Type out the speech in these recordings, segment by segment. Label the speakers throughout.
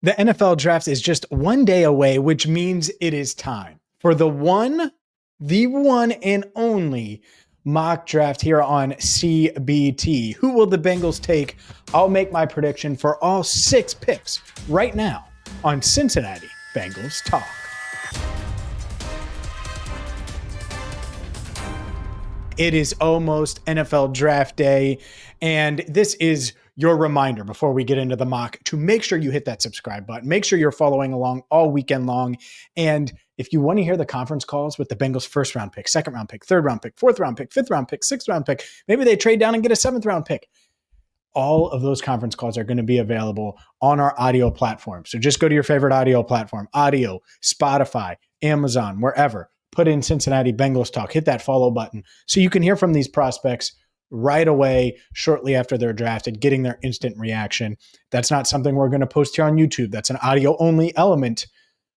Speaker 1: The NFL draft is just one day away, which means it is time for the one and only mock draft here on CBT. Who will the Bengals take? I'll make my prediction for all 6 picks right now on Cincinnati Bengals Talk. It is almost NFL draft day, and this is your reminder before we get into the mock to make sure you hit that subscribe button. Make sure you're following along all weekend long. And if you want to hear the conference calls with the Bengals first round pick, second round pick, third round pick, fourth round pick, fifth round pick, sixth round pick, maybe they trade down and get a 7th round pick. All of those conference calls are going to be available on our audio platform. So just go to your favorite audio platform, Audio, Spotify, Amazon, wherever. Put in Cincinnati Bengals Talk, hit that follow button so you can hear from these prospects right away, shortly after they're drafted, getting their instant reaction. That's not something we're going to post here on YouTube. That's an audio only element.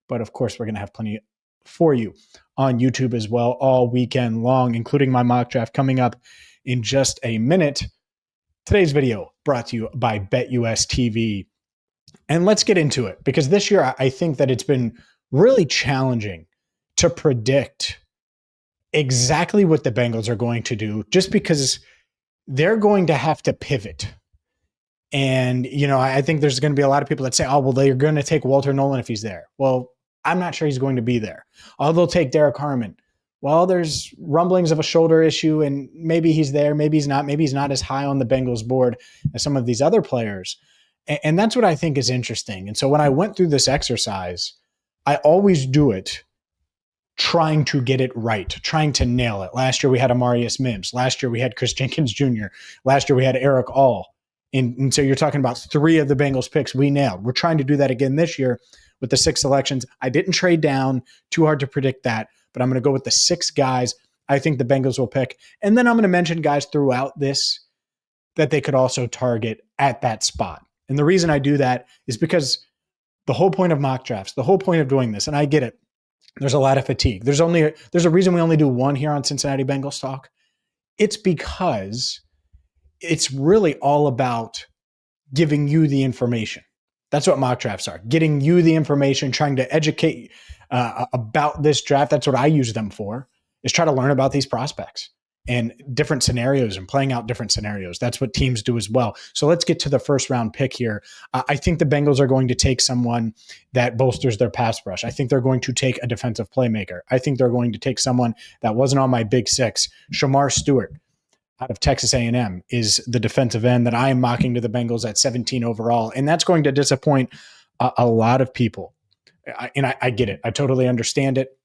Speaker 1: But of course, we're going to have plenty for you on YouTube as well all weekend long, including my mock draft coming up in just a minute. Today's video brought to you by BetUS TV. And let's get into it, because this year I think that it's been really challenging to predict exactly what the Bengals are going to do, just because they're going to have to pivot. And, I think there's going to be a lot of people that say, oh, well, they're going to take Walter Nolan if he's there. Well, I'm not sure he's going to be there. Oh, they'll take Derek Harmon. Well, there's rumblings of a shoulder issue, and maybe he's there, maybe he's not. Maybe he's not as high on the Bengals board as some of these other players. And that's what I think is interesting. And so when I went through this exercise, I always do it trying to get it right, trying to nail it. Last year we had Amarius Mims. Last year we had Chris Jenkins Jr. Last year we had Eric All. And so you're talking about 3 of the Bengals picks we nailed. We're trying to do that again this year with the 6 selections. I didn't trade down. Too hard to predict that. But I'm going to go with the 6 guys I think the Bengals will pick. And then I'm going to mention guys throughout this that they could also target at that spot. And the reason I do that is because the whole point of mock drafts, the whole point of doing this, and I get it, there's a lot of fatigue. There's a reason we only do one here on Cincinnati Bengals Talk. It's because it's really all about giving you the information. That's what mock drafts are, getting you the information, trying to educate about this draft. That's what I use them for, is try to learn about these prospects and different scenarios and playing out different scenarios. That's what teams do as well. So let's get to the first round pick here. I think the Bengals are going to take someone that bolsters their pass rush. I think they're going to take a defensive playmaker. I think they're going to take someone that wasn't on my big 6. Shamar Stewart out of Texas A&M is the defensive end that I am mocking to the Bengals at 17 overall. And that's going to disappoint a lot of people. I get it. I totally understand it.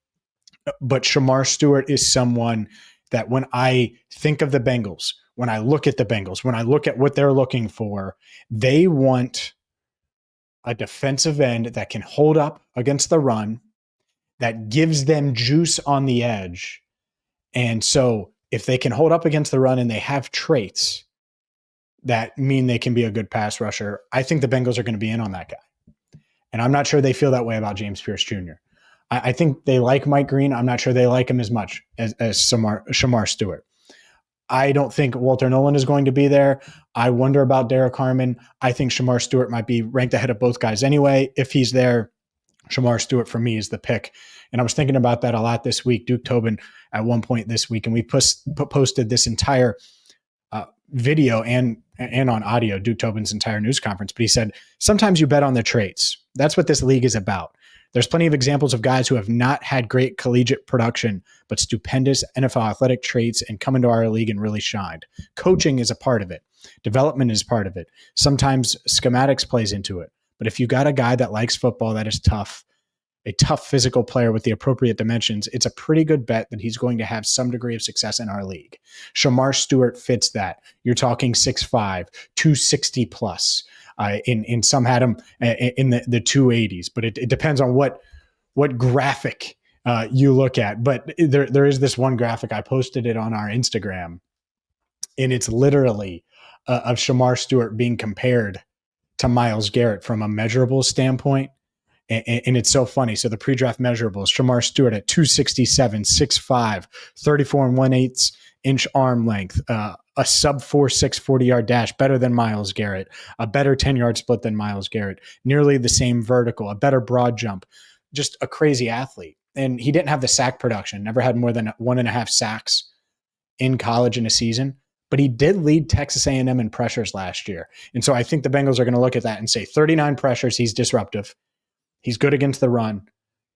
Speaker 1: But Shamar Stewart is someone that when I think of the Bengals, when I look at the Bengals, when I look at what they're looking for, they want a defensive end that can hold up against the run, that gives them juice on the edge. And so if they can hold up against the run and they have traits that mean they can be a good pass rusher, I think the Bengals are going to be in on that guy. And I'm not sure they feel that way about James Pierce Jr. I think they like Mike Green. I'm not sure they like him as much as Shamar Stewart. I don't think Walter Nolan is going to be there. I wonder about Derek Harmon. I think Shamar Stewart might be ranked ahead of both guys anyway. If he's there, Shamar Stewart for me is the pick. And I was thinking about that a lot this week. Duke Tobin at one point this week, and we posted this entire video and on audio, Duke Tobin's entire news conference. But he said, sometimes you bet on the traits. That's what this league is about. There's plenty of examples of guys who have not had great collegiate production, but stupendous NFL athletic traits and come into our league and really shined. Coaching is a part of it. Development is part of it. Sometimes schematics plays into it. But if you got a guy that likes football, that is tough, a tough physical player with the appropriate dimensions, it's a pretty good bet that he's going to have some degree of success in our league. Shamar Stewart fits that. You're talking 6'5", 260 plus. In some had him in the 280s, but it depends on what graphic you look at. But there is this one graphic, I posted it on our Instagram, and it's literally of Shamar Stewart being compared to Myles Garrett from a measurable standpoint. And it's so funny. So the pre-draft measurables, Shamar Stewart at 267, 6'5", 34 and 1/8 inch arm length, a sub 4.6 40-yard dash, better than Myles Garrett, a better 10-yard split than Myles Garrett, nearly the same vertical, a better broad jump, just a crazy athlete. And he didn't have the sack production, never had more than 1.5 sacks in college in a season, but he did lead Texas A&M in pressures last year. And so I think the Bengals are going to look at that and say 39 pressures, he's disruptive. He's good against the run.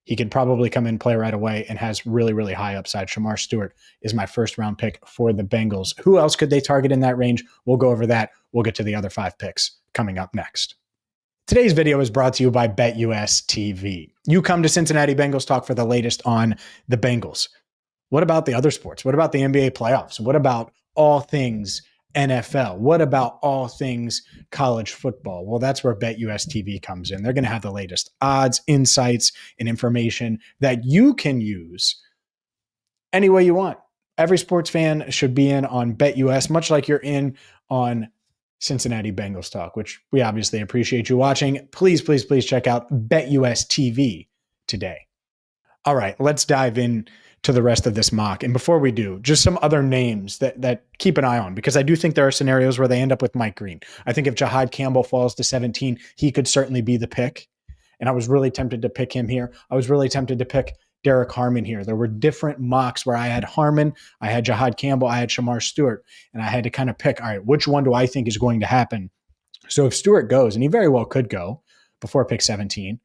Speaker 1: He can probably come in, play right away, and has really, really high upside. Shamar Stewart is my first round pick for the Bengals. Who else could they target in that range? We'll go over that. We'll get to the other 5 picks coming up next. Today's video is brought to you by BetUS TV. You come to Cincinnati Bengals Talk for the latest on the Bengals. What about the other sports? What about the NBA playoffs? What about all things NFL? What about all things college football? Well, that's where BetUS TV comes in. They're going to have the latest odds, insights, and information that you can use any way you want. Every sports fan should be in on BetUS, much like you're in on Cincinnati Bengals Talk, which we obviously appreciate you watching. Please, please, please check out BetUS TV today. All right, let's dive in to the rest of this mock. And before we do, just some other names that keep an eye on, because I do think there are scenarios where they end up with Mike Green. I think if Jahad Campbell falls to 17, he could certainly be the pick. And I was really tempted to pick him here. I was really tempted to pick Derek Harmon here. There were different mocks where I had Harmon, I had Jahad Campbell, I had Shamar Stewart, and I had to kind of pick, all right, which one do I think is going to happen? So if Stewart goes, and he very well could go before pick 17,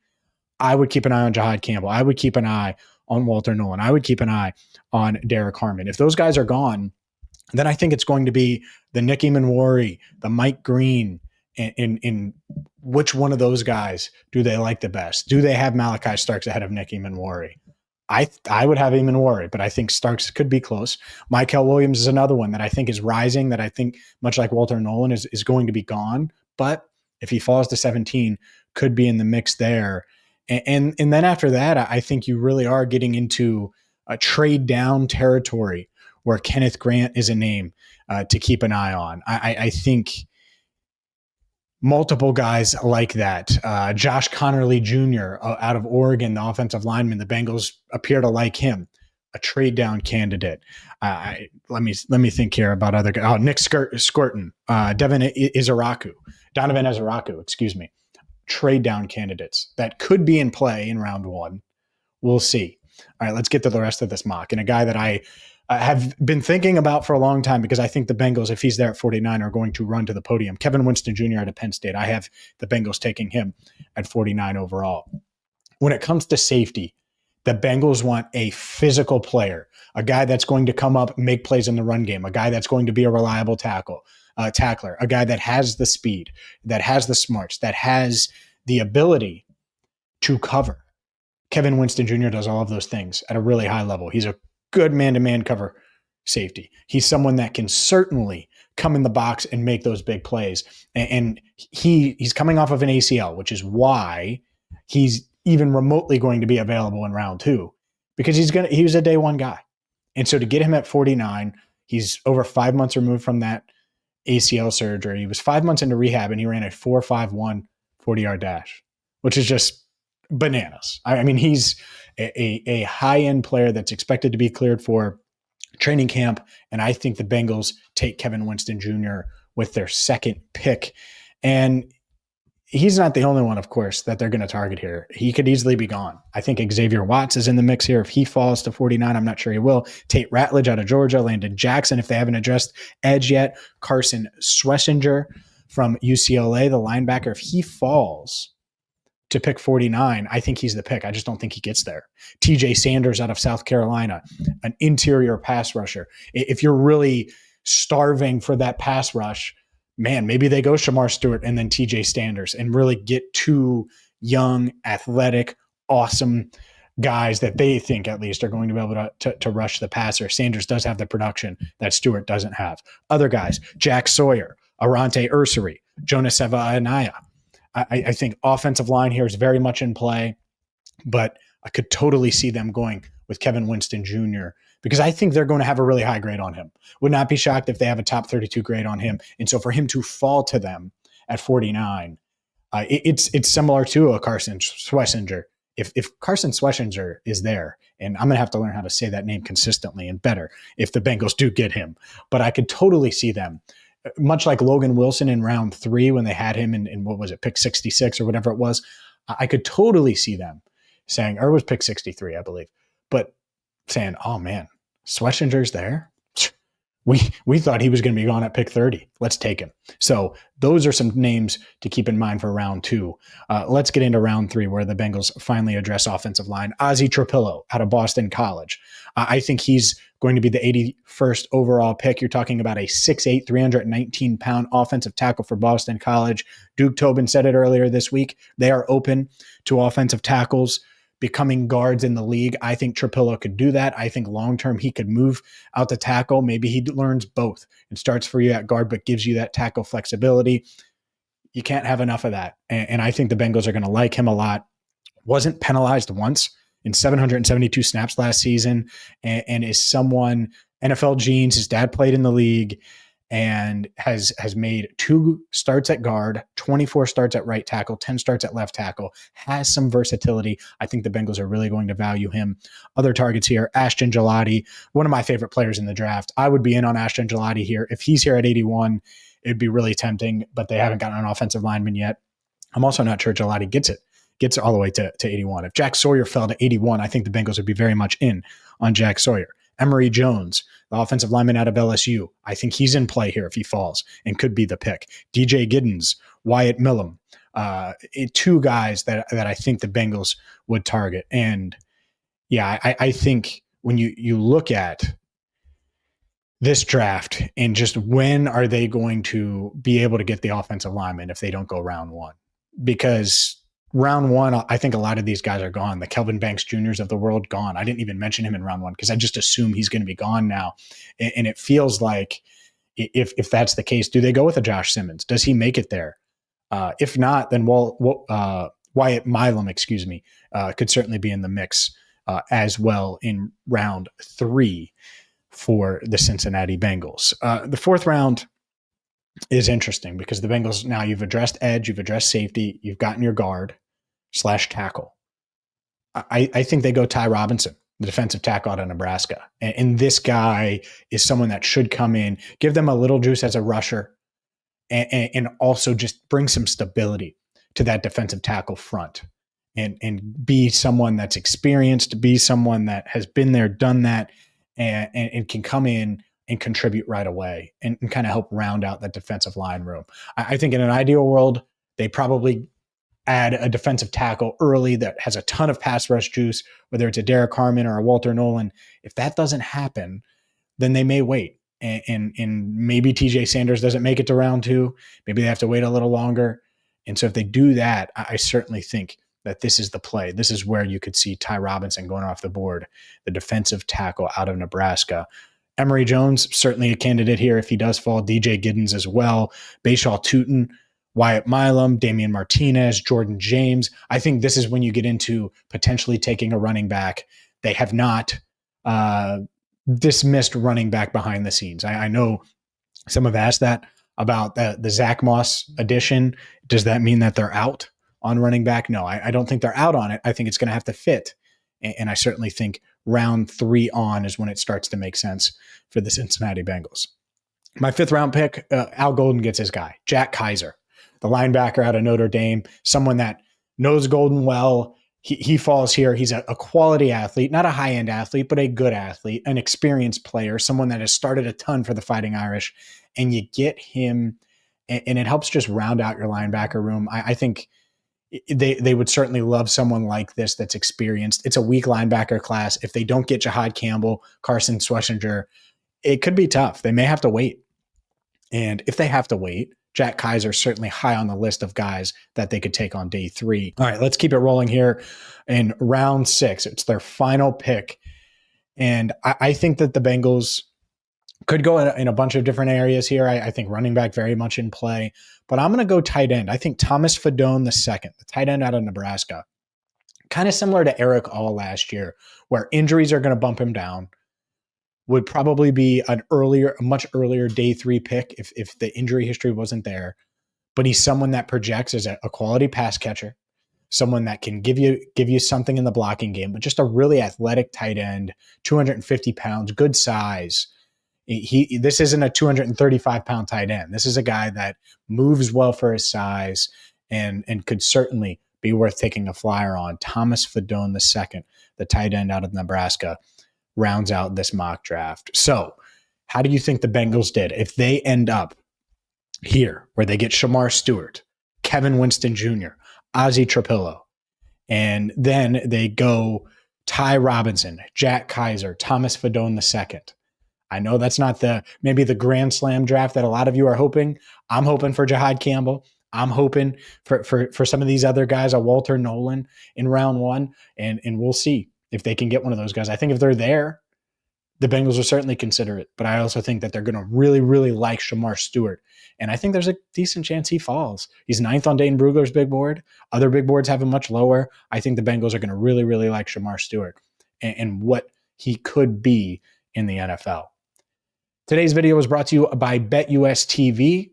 Speaker 1: I would keep an eye on Jahad Campbell. I would keep an eye on Walter Nolan. I would keep an eye on Derek Harmon. If those guys are gone, then I think it's going to be the Nicky Manwari, the Mike Green, in which one of those guys do they like the best? Do they have Malachi Starks ahead of Nicky Manwari? I would have him in worry, but I think Starks could be close. Michael Williams is another one that I think is rising, that I think, much like Walter Nolan, is going to be gone. But if he falls to 17, could be in the mix there. And then after that, I think you really are getting into a trade down territory where Kenneth Grant is a name to keep an eye on. I think multiple guys like that. Josh Connerly Jr. Out of Oregon, the offensive lineman, the Bengals appear to like him, a trade down candidate. Let me think here about other guys. Oh, Nick Skorton, Donovan Izaraku, excuse me. Trade down candidates that could be in play in round 1. We'll see. All right, let's get to the rest of this mock. And a guy that I have been thinking about for a long time, because I think the Bengals, if he's there at 49, are going to run to the podium. Kevin Winston Jr. out of Penn State. I have the Bengals taking him at 49 overall. When it comes to safety, the Bengals want a physical player, a guy that's going to come up, make plays in the run game, a guy that's going to be a reliable tackler, a guy that has the speed, that has the smarts, that has the ability to cover. Kevin Winston Jr. does all of those things at a really high level. He's a good man-to-man cover safety. He's someone that can certainly come in the box and make those big plays. And he's coming off of an ACL, which is why he's even remotely going to be available in round 2, because he was a day 1 guy. And so to get him at 49, he's over 5 months removed from that ACL surgery. He was 5 months into rehab, and he ran a 4.51 40-yard dash, which is just bananas. I mean, he's a high-end player that's expected to be cleared for training camp, and I think the Bengals take Kevin Winston Jr. with their second pick. And he's not the only one, of course, that they're going to target here. He could easily be gone. I think Xavier Watts is in the mix here. If he falls to 49, I'm not sure he will. Tate Ratledge out of Georgia, Landon Jackson, if they haven't addressed edge yet, Carson Schlesinger from UCLA, the linebacker. If he falls to pick 49, I think he's the pick. I just don't think he gets there. TJ Sanders out of South Carolina, an interior pass rusher. If you're really starving for that pass rush, man, maybe they go Shamar Stewart and then TJ Sanders and really get 2 young, athletic, awesome guys that they think at least are going to be able to rush the passer. Sanders does have the production that Stewart doesn't have. Other guys, Jack Sawyer, Arante Ursary, Jonas Seva-Anaya. I think offensive line here is very much in play, but I could totally see them going with Kevin Winston Jr. because I think they're going to have a really high grade on him. Would not be shocked if they have a top 32 grade on him. And so for him to fall to them at 49, it's similar to a Carson Schlesinger if Carson Schlesinger is there, and I'm going to have to learn how to say that name consistently and better if the Bengals do get him, but I could totally see them, much like Logan Wilson in round 3 when they had him in what was it, pick 66 or whatever it was. I could totally see them saying, or it was pick 63, I believe, but saying, oh man, Schlesinger's there. We thought he was going to be gone at pick 30. Let's take him. So those are some names to keep in mind for round 2. Let's get into round 3, where the Bengals finally address offensive line. Ozzie Trapillo out of Boston College. I think he's going to be the 81st overall pick. You're talking about a 6'8", 319-pound offensive tackle for Boston College. Duke Tobin said it earlier this week. They are open to offensive tackles becoming guards in the league. I think Trapillo could do that. I think long-term he could move out to tackle. Maybe he learns both and starts for you at guard, but gives you that tackle flexibility. You can't have enough of that. And I think the Bengals are going to like him a lot. Wasn't penalized once in 772 snaps last season, and is someone, NFL genes, his dad played in the league, and has made 2 starts at guard, 24 starts at right tackle, 10 starts at left tackle, has some versatility. I think the Bengals are really going to value him. Other targets here, Ashton Gelati, one of my favorite players in the draft. I would be in on Ashton Gelati here. If he's here at 81, it'd be really tempting, but they haven't gotten an offensive lineman yet. I'm also not sure Gelati gets all the way to 81. If Jack Sawyer fell to 81, I think the Bengals would be very much in on Jack Sawyer. Emory Jones, the offensive lineman out of LSU. I think he's in play here if he falls and could be the pick. DJ Giddens, Wyatt Millum, 2 guys that I think the Bengals would target. And yeah, I think when you look at this draft and just when are they going to be able to get the offensive lineman if they don't go round 1? Because round 1, I think a lot of these guys are gone. The Kelvin Banks Juniors of the world, gone. I didn't even mention him in round 1 because I just assume he's going to be gone now. And it feels like if that's the case, do they go with a Josh Simmons? Does he make it there? If not, then Wyatt Milum, could certainly be in the mix as well in round 3 for the Cincinnati Bengals. The 4th round is interesting because the Bengals, now you've addressed edge, you've addressed safety, you've gotten your guard / tackle. I think they go Ty Robinson, the defensive tackle out of Nebraska. And this guy is someone that should come in, give them a little juice as a rusher, and also just bring some stability to that defensive tackle front and be someone that's experienced, be someone that has been there, done that, and can come in and contribute right away and kind of help round out that defensive line room. I think in an ideal world, they probably add a defensive tackle early that has a ton of pass rush juice, whether it's a Derek Harmon or a Walter Nolan. If that doesn't happen, then they may wait. And maybe TJ Sanders doesn't make it to round 2. Maybe they have to wait a little longer. And so if they do that, I certainly think that this is the play. This is where you could see Ty Robinson going off the board, the defensive tackle out of Nebraska. Emory Jones, certainly a candidate here if he does fall. DJ Giddens as well. Bayshaw Tootin, Wyatt Milum, Damian Martinez, Jordan James. I think this is when you get into potentially taking a running back. They have not dismissed running back behind the scenes. I know some have asked that about the Zach Moss addition. Does that mean that they're out on running back? No, I don't think they're out on it. I think it's going to have to fit. And I certainly think round 3 on is when it starts to make sense for the Cincinnati Bengals. My 5th round pick, Al Golden gets his guy, Jack Kaiser, the linebacker out of Notre Dame, someone that knows Golden well. He falls here. He's a quality athlete, not a high-end athlete, but a good athlete, an experienced player, someone that has started a ton for the Fighting Irish. And you get him, and it helps just round out your linebacker room. I think they would certainly love someone like this that's experienced. It's a weak linebacker class. If they don't get Jahad Campbell, Carson Schlesinger, it could be tough. They may have to wait. And if they have to wait, Jack Kaiser is certainly high on the list of guys that they could take on day 3. All right, let's keep it rolling here in round 6. It's their final pick. And I think that the Bengals could go in a bunch of different areas here. I think running back very much in play. But I'm going to go tight end. I think Thomas Fadone II, the tight end out of Nebraska, kind of similar to Eric All last year, where injuries are going to bump him down. Would probably be a much earlier day 3 pick if the injury history wasn't there. But he's someone that projects as a quality pass catcher, someone that can give you something in the blocking game, but just a really athletic tight end, 250 pounds, good size. This isn't a 235-pound tight end. This is a guy that moves well for his size and could certainly be worth taking a flyer on. Thomas Fedone II, the tight end out of Nebraska, rounds out this mock draft. So how do you think the Bengals did if they end up here where they get Shamar Stewart, Kevin Winston Jr., Ozzie Trapillo, and then they go Ty Robinson, Jack Kaiser, Thomas Fedone II? I know that's not maybe the grand slam draft that a lot of you are hoping. I'm hoping for Jahad Campbell. I'm hoping for some of these other guys, a Walter Nolan in round one, and we'll see if they can get one of those guys. I think if they're there, the Bengals will certainly consider it, but I also think that they're going to really, really like Shamar Stewart. And I think there's a decent chance he falls. He's 9th on Dane Brugler's big board. Other big boards have him much lower. I think the Bengals are going to really, really like Shamar Stewart and what he could be in the NFL. Today's video was brought to you by BetUS TV.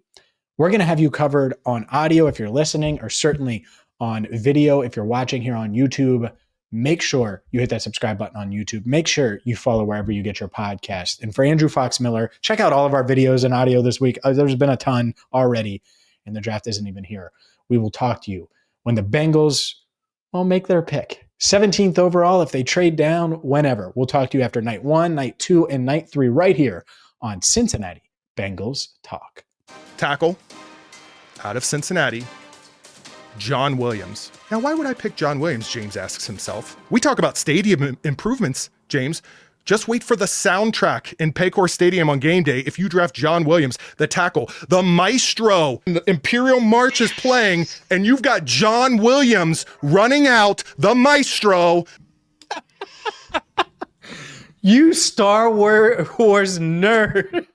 Speaker 1: We're going to have you covered on audio if you're listening, or certainly on video if you're watching here on YouTube. Make sure you hit that subscribe button on YouTube. Make sure you follow wherever you get your podcast. And for Andrew Fox Miller, check out all of our videos and audio this week. There's been a ton already, and the draft isn't even here. We will talk to you when the Bengals make their pick. 17th overall, if they trade down, whenever. We'll talk to you after night 1, night 2, and night 3 right here on Cincinnati Bengals Talk.
Speaker 2: Tackle out of Cincinnati, John Williams. Now, why would I pick John Williams, James asks himself. We talk about stadium improvements, James. Just wait for the soundtrack in Paycor Stadium on game day if you draft John Williams, the tackle. The maestro, the Imperial March is playing, and you've got John Williams running out, the maestro.
Speaker 1: You Star Wars nerd.